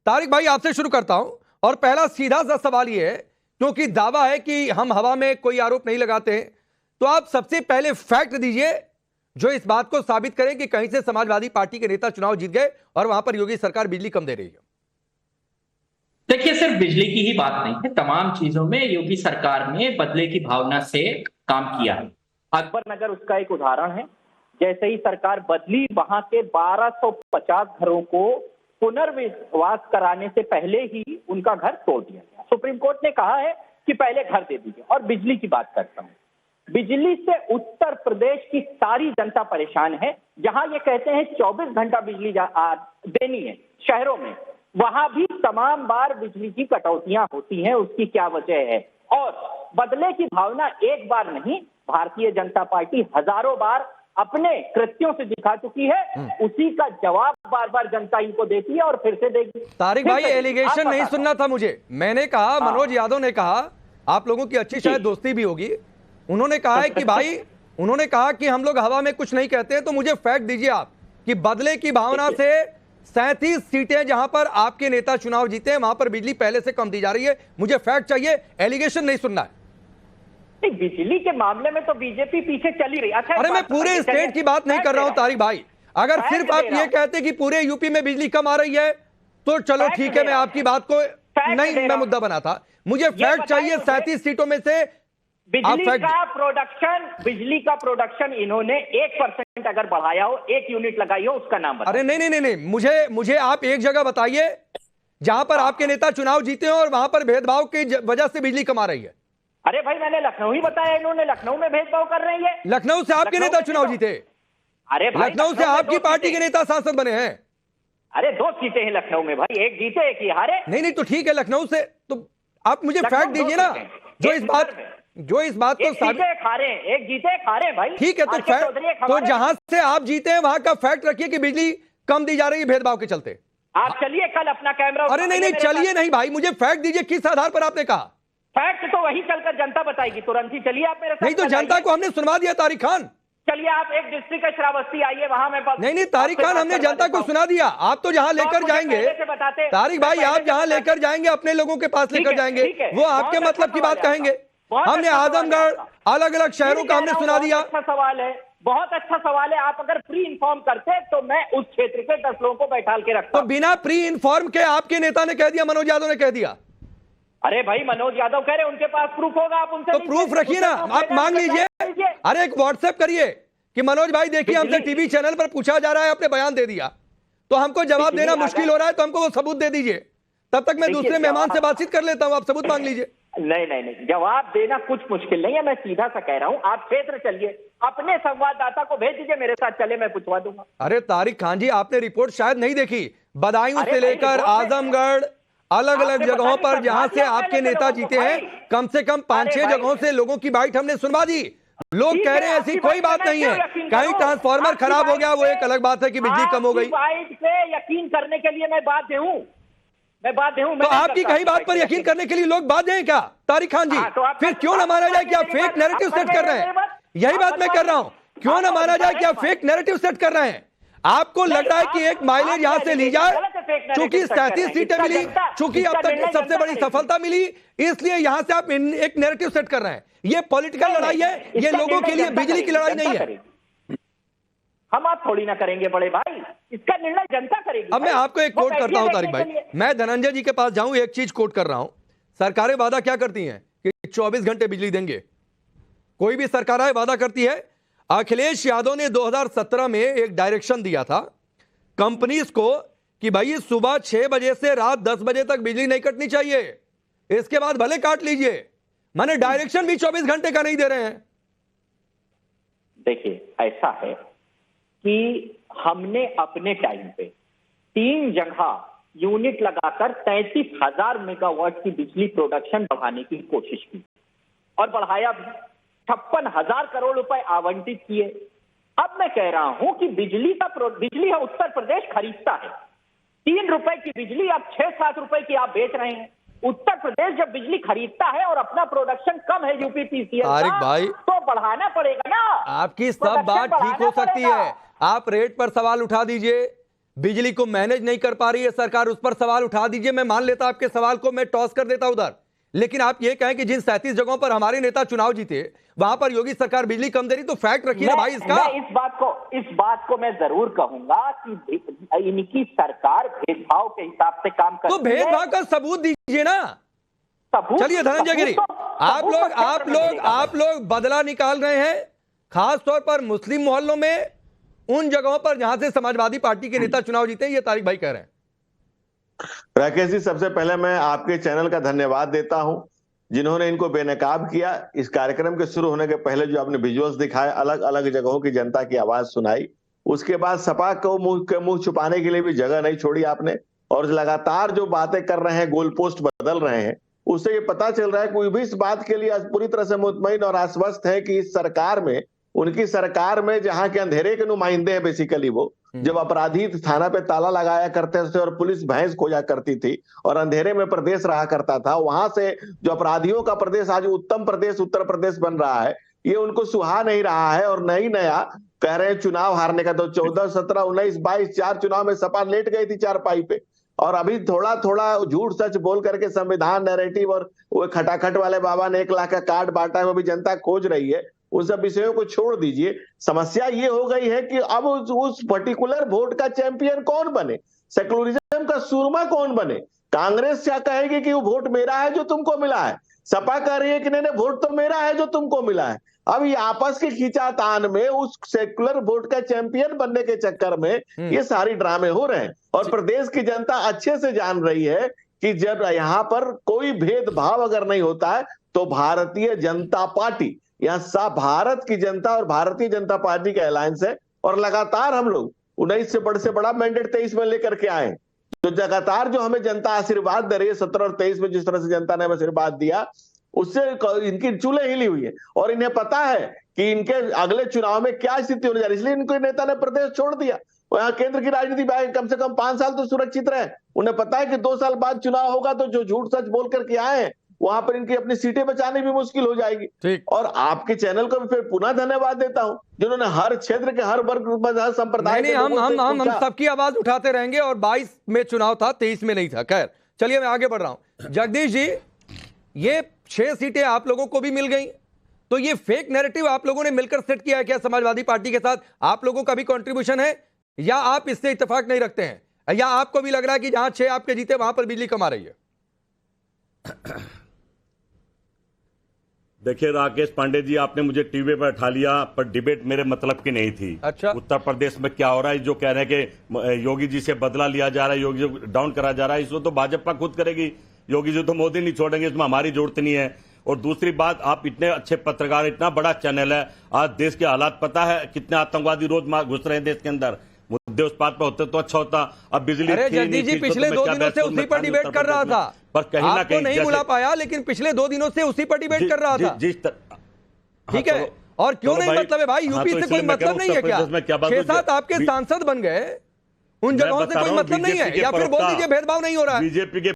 तारिक भाई आपसे शुरू करता हूं और पहला सीधा सा सवाल ये है, क्योंकि दावा है कि हम हवा में कोई आरोप नहीं लगाते हैं, तो आप सबसे पहले फैक्ट दीजिए जो इस बात को साबित करें कि कहीं से समाजवादी पार्टी के नेता चुनाव जीत गए और वहां पर योगी सरकार बिजली कम दे रही है। देखिए, सिर्फ बिजली की ही बात नहीं है, तमाम चीजों में योगी सरकार ने बदले की भावना से काम किया है। अकबर नगर उसका एक उदाहरण है। जैसे ही सरकार बदली, वहां के 1250 घरों को पुनर्वास कराने से पहले ही उनका घर तोड़ दिया गया। सुप्रीम कोर्ट ने कहा है कि पहले घर दे दीजिए। और बिजली की बात करता हूं, बिजली से उत्तर प्रदेश की सारी जनता परेशान है। जहां ये कहते हैं 24 घंटा बिजली देनी है शहरों में, वहां भी तमाम बार बिजली की कटौतियां होती हैं। उसकी क्या वजह है? और बदले की भावना एक बार नहीं, भारतीय जनता पार्टी हजारों बार अपने कृत्यों से दिखा चुकी है। उसी का जवाब बार बार जनता इनको देती है और फिर से देगी। तारिक भाई, एलिगेशन नहीं सुनना था मुझे। मैंने कहा, मनोज यादव ने कहा, आप लोगों की अच्छी शायद दोस्ती भी होगी, उन्होंने कहा है कि भाई, उन्होंने कहा कि हम लोग हवा में कुछ नहीं कहते हैं। तो मुझे फैक्ट दीजिए आप कि बदले की भावना से 37 सीटें जहां पर आपके नेता चुनाव जीते हैं वहां पर बिजली पहले से कम दी जा रही है। मुझे फैक्ट चाहिए, एलिगेशन नहीं सुनना है। बिजली के मामले में तो बीजेपी पीछे चली रही। अच्छा, अरे मैं पूरे स्टेट की बात नहीं कर रहा हूं तारिक भाई। अगर सिर्फ आप ये कहते कि पूरे यूपी में बिजली कम आ रही है तो चलो ठीक है, मैं आपकी बात को नहीं, मैं मुद्दा बना था। मुझे फैक्ट चाहिए 37 सीटों में से बिजली का प्रोडक्शन इन्होंने 1% अगर बढ़ाया हो, 1 यूनिट लगाई हो, उसका नाम बताइए। अरे नहीं, मुझे आप एक जगह बताइए जहां पर आपके नेता चुनाव जीते हो और वहां पर भेदभाव की वजह से बिजली कम आ रही है। अरे भाई, मैंने लखनऊ ही बताया, इन्होंने लखनऊ में भेदभाव कर रही है। लखनऊ से आपके नेता चुनाव जीते? अरे लखनऊ से आपकी पार्टी के नेता सांसद बने हैं। अरे 2 सीटें हैं लखनऊ में भाई, एक जीते एक ही हारे। नहीं तो ठीक है, लखनऊ से तो आप मुझे फैक्ट दीजिए ना जो इस बात को एक जीते एक हारे भाई। ठीक है, तो जहां से आप जीते हैं वहां का फैक्ट रखिए कि बिजली कम दी जा रही है भेदभाव के चलते। आप चलिए कल अपना कैमरा। अरे नहीं चलिए नहीं भाई, मुझे फैक्ट दीजिए, किस आधार पर आपने कहा? फैक्ट तो वही चलकर जनता बताएगी तुरंत ही। चलिए आप मेरे साथ। नहीं तो जनता को हमने सुनवा दिया तारिक खान। चलिए आप एक डिस्ट्रिक्ट श्रावस्ती आइए, वहां मैं नहीं तारिक खान, हमने जनता को सुना दिया। आप तो जहां लेकर जाएंगे तारिक भाई, आप जहां लेकर जाएंगे अपने लोगों के पास लेकर जाएंगे, वो आपके मतलब की बात कहेंगे। हमने आजमगढ़ अलग अलग शहरों का हमने सुना दिया। अच्छा सवाल है, बहुत अच्छा सवाल है। आप अगर प्री इन्फॉर्म करते तो मैं उस क्षेत्र के 10 लोगों को बैठाल के रखता। तो बिना प्री इन्फॉर्म के आपके नेता ने कह दिया, मनोज यादव ने कह दिया। अरे भाई, मनोज यादव कह रहे उनके पास प्रूफ होगा, आप उनसे तो प्रूफ रखिए ना, आप मांग लीजिए। अरे एक व्हाट्सएप करिए कि मनोज भाई देखिए, हमसे टीवी चैनल पर पूछा जा रहा है, आपने बयान दे दिया, तो हमको जवाब देना मुश्किल हो रहा है, तो हमको वो सबूत दे दीजिए। तब तक मैं दूसरे मेहमान से बातचीत कर लेता हूं, आप सबूत मांग लीजिए। नहीं, जवाब देना कुछ मुश्किल नहीं है। मैं सीधा सा कह रहा हूं, आप क्षेत्र चलिए, अपने संवाददाता को भेज दीजिए मेरे साथ, चले, मैं पूछवा दूंगा। अरे तारिक खान जी, आपने रिपोर्ट शायद नहीं देखी। बदायूं से लेकर आजमगढ़ अलग अलग जगहों पर जहां से आपके नेता जीते हैं, कम से कम 5-6 जगहों से लोगों की बाइट हमने सुनवा दी। लोग कह रहे हैं ऐसी कोई बात नहीं है, कहीं ट्रांसफार्मर खराब हो गया, वो एक अलग बात है कि बिजली कम हो गई। बाइट पे यकीन करने के लिए मैं बाध्य हूं। तो आपकी कहीं बात पर यकीन करने के लिए लोग बाध्य हैं क्या तारिक खान जी? फिर क्यों ना माना जाए कि आप फेक नैरेटिव सेट कर रहे हैं? यही बात मैं कर रहा हूं, क्यों ना माना जाए कि आप फेक नैरेटिव सेट कर रहे हैं? आपको लग रहा है कि एक माइलेज यहां से ली जाए, चूंकि 37 सीटें मिली, चूंकि अब तक की सबसे बड़ी सफलता मिली, इसलिए यहां से आप एक नैरेटिव सेट कर रहे हैं। ये पॉलिटिकल लड़ाई है, ये लोगों के लिए बिजली की लड़ाई नहीं है। हम आप थोड़ी ना करेंगे बड़े भाई, इसका निर्णय जनता करेगी। अब मैं आपको एक कोट करता हूं तारिक भाई, मैं धनंजय जी के पास जाऊं, एक चीज कोट कर रहा हूं। सरकारें वादा क्या करती हैं कि 24 घंटे बिजली देंगे। कोई भी सरकार वादा करती है। अखिलेश यादव ने 2017 में एक डायरेक्शन दिया था कंपनीज को कि भाई सुबह 6 बजे से रात 10 बजे तक बिजली नहीं कटनी चाहिए, इसके बाद भले काट लीजिए। माने डायरेक्शन भी 24 घंटे का नहीं दे रहे हैं। देखिए, ऐसा है कि हमने अपने टाइम पे 3 जगह यूनिट लगाकर 33,000 मेगावाट की बिजली प्रोडक्शन बढ़ाने की कोशिश की और बढ़ाया भी। 56,000 करोड़ रुपए आवंटित किए। अब मैं कह रहा हूं कि बिजली है, उत्तर प्रदेश खरीदता है। 3 रुपए की बिजली अब 6-7 रुपए की आप बेच रहे हैं। उत्तर प्रदेश जब बिजली खरीदता है और अपना प्रोडक्शन कम है यूपीपीसीएल तारिक भाई, तो बढ़ाना पड़ेगा ना। आपकी सब बात ठीक हो सकती है, आप रेट पर सवाल उठा दीजिए, बिजली को मैनेज नहीं कर पा रही है सरकार, उस पर सवाल उठा दीजिए, मैं मान लेता आपके सवाल को, मैं टॉस कर देता उधर। लेकिन आप ये कहें कि जिन 37 जगहों पर हमारे नेता चुनाव जीते वहां पर योगी सरकार बिजली कम दे रही, तो फैक्ट रखिए ना भाई इसका। मैं इस बात को मैं जरूर कहूंगा कि इनकी सरकार भेदभाव के हिसाब से काम करती है। तो भेदभाव का सबूत दीजिए ना। चलिए धनंजय गिरी, आप लोग बदला निकाल रहे हैं खास तौर पर मुस्लिम मोहल्लों में, उन जगहों पर जहां से समाजवादी पार्टी के नेता चुनाव जीते, ये तारिक भाई कह रहे हैं। राकेश जी, सबसे पहले मैं आपके चैनल का धन्यवाद देता हूं जिन्होंने इनको बेनकाब किया। इस कार्यक्रम के शुरू होने के पहले जो आपने विजुअल्स दिखाए, अलग अलग जगहों की जनता की आवाज सुनाई, उसके बाद सपा को मुंह छुपाने के लिए भी जगह नहीं छोड़ी आपने, और लगातार जो बातें कर रहे हैं, गोल पोस्ट बदल रहे हैं, उससे ये पता चल रहा है कोई भी इस बात के लिए पूरी तरह से मुतमईन और आश्वस्त है कि इस सरकार में, उनकी सरकार में जहां के अंधेरे के नुमाइंदे हैं बेसिकली वो, जब अपराधी थाना पे ताला लगाया करते थे और पुलिस भैंस खोजा करती थी और अंधेरे में प्रदेश रहा करता था, वहां से जो अपराधियों का प्रदेश आज उत्तम प्रदेश उत्तर प्रदेश बन रहा है, ये उनको सुहा नहीं रहा है। और नई नया कह रहे हैं चुनाव हारने का, तो 14, 17, 19, 22 4 चुनाव में सपा लेट गई थी चारपाई पे, और अभी थोड़ा थोड़ा झूठ सच बोल करके संविधान नैरेटिव और वो खटाखट वाले बाबा ने 1 लाख का कार्ड बांटा है, वो भी जनता खोज रही है, उन सब विषयों को छोड़ दीजिए। समस्या ये हो गई है कि अब उस पर्टिकुलर वोट का चैंपियन कौन बने, सेकुलरिज्म का सुरमा कौन बने। कांग्रेस क्या कहेगी कि वो वोट मेरा है जो तुमको मिला है, सपा कह रही है कि नहीं वोट तो मेरा है जो तुमको मिला है। अब ये आपस के खींचातान में उस सेकुलर वोट का चैंपियन बनने के चक्कर में ये सारी ड्रामे हो रहे हैं, और प्रदेश की जनता अच्छे से जान रही है कि जब यहाँ पर कोई भेदभाव अगर नहीं होता है तो भारतीय जनता पार्टी, यहाँ भारत की जनता और भारतीय जनता पार्टी का अलायंस है, और लगातार हम लोग 19 से बड़ा मैंडेट 23 में लेकर के आए। तो लगातार जो हमें जनता आशीर्वाद दे रही है, 17 और 23 में जिस तरह से जनता ने हमें आशीर्वाद दिया, उससे इनकी चूल्हे हिली हुई है, और इन्हें पता है कि इनके अगले चुनाव में क्या स्थिति होने जा रही है, इसलिए इनके नेता ने प्रदेश छोड़ दिया। यहाँ केंद्र की राजनीति में कम से कम 5 साल तो सुरक्षित रहे। उन्हें पता है कि 2 साल बाद चुनाव होगा, तो जो झूठ सच बोल करके आए हैं वहां पर इनकी अपनी सीटें बचाने भी मुश्किल हो जाएगी। और आपके चैनल को भी फिर पुनः धन्यवाद देता हूं जिन्होंने हर क्षेत्र के हर वर्ग संप्रदाय के हम सबकी आवाज उठाते रहेंगे, और 22 में चुनाव था, 23 में नहीं था। खैर चलिए मैं आगे बढ़ रहा हूं। जगदीश जी, ये 6 सीटें आप लोगों को भी मिल गई, तो ये फेक नैरेटिव आप लोगों ने मिलकर सेट किया है क्या समाजवादी पार्टी के साथ? आप लोगों का भी कंट्रीब्यूशन है, या आप इससे इत्तेफाक नहीं रखते हैं, या आपको भी लग रहा है कि जहां 6 आपके जीते वहां पर बिजली कम आ रही है? देखिए राकेश पांडे जी, आपने मुझे टीवी पर उठा लिया, पर डिबेट मेरे मतलब की नहीं थी। अच्छा। उत्तर प्रदेश में क्या हो रहा है, जो कह रहे हैं कि योगी जी से बदला लिया जा रहा है, योगी जी डाउन करा जा रहा है, इसको तो भाजपा खुद करेगी, योगी जी तो मोदी नहीं छोड़ेंगे, इसमें हमारी जरूरत नहीं है। और दूसरी बात, आप इतने अच्छे पत्रकार, इतना बड़ा चैनल है, आज देश के हालात पता है, कितने आतंकवादी रोज घुस रहे हैं देश के अंदर, मुद्दे उस बात पर होते तो अच्छा होता। अब बिजली जगदीश जी पिछले 2 दिनों से उसी पर डिबेट कर रहा था, पर कहीं ना कहीं नहीं बुला पाया, लेकिन पिछले 2 दिनों से उसी पर डिबेट कर रहा था। ठीक है, और क्यों नहीं मतलब है भाई, यूपी से कोई मतलब नहीं है क्या? 6-7 आपके सांसद बन गए, उन जगहों से कोई मतलब नहीं है, या फिर बोल दीजिए भेदभाव नहीं हो रहा है? बीजेपी के